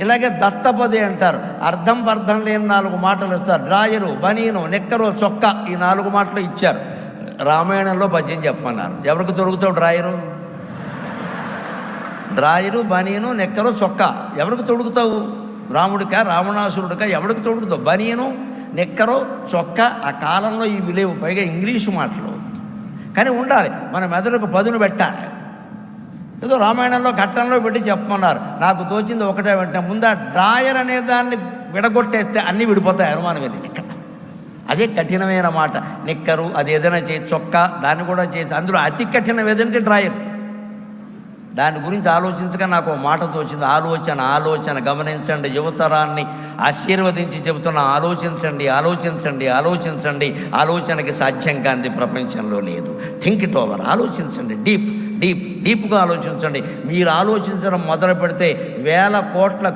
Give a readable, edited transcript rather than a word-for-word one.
ఇలాగే దత్తపది అంటారు. అర్థం లేని 4 మాటలు ఇస్తారు. డ్రాయరు, బనీను, నిక్కరు, చొక్కా, ఈ 4 మాటలు ఇచ్చారు. రామాయణంలో పద్యం చెప్పమన్నారు. ఎవరికి తొడుగుతావు డ్రాయరు, బనీను, నిక్కరు, చొక్కా ఎవరికి తొడుగుతావు? రాముడికా, రావణాసురుడికా? ఎవరికి తొడుగుతావు? బనీను, నిక్కరు, చొక్కా. ఆ కాలంలో ఇవి లేవు, పైగా ఇంగ్లీషు మాటలు. కానీ ఉండాలి, మన మెదడుకు పదును పెట్టాలి. ఏదో రామాయణంలో ఘట్టంలో పెట్టి చెప్పమన్నారు. నాకు తోచింది ఒకటే వెంటనే, ముందు ఆ డ్రాయర్ అనే దాన్ని విడగొట్టేస్తే అన్నీ విడిపోతాయి, అనుమానం వెళ్ళి ఇక్కడ. అదే కఠినమైన మాట. నిక్కరు అది ఏదైనా చేసి, చొక్కా దాన్ని కూడా చేసి, అందులో అతి కఠినం ఏదంటే డ్రాయర్. దాని గురించి ఆలోచించగా నాకు ఒక మాట తోచింది. ఆలోచన గమనించండి. యువతరాన్ని ఆశీర్వదించి చెబుతున్న ఆలోచించండి. ఆలోచనకి సాధ్యం కానిది ప్రపంచంలో లేదు. Think it over. ఆలోచించండి, డీప్గా ఆలోచించండి. మీరు ఆలోచించడం మొదలు పెడితే 1000 కోట్ల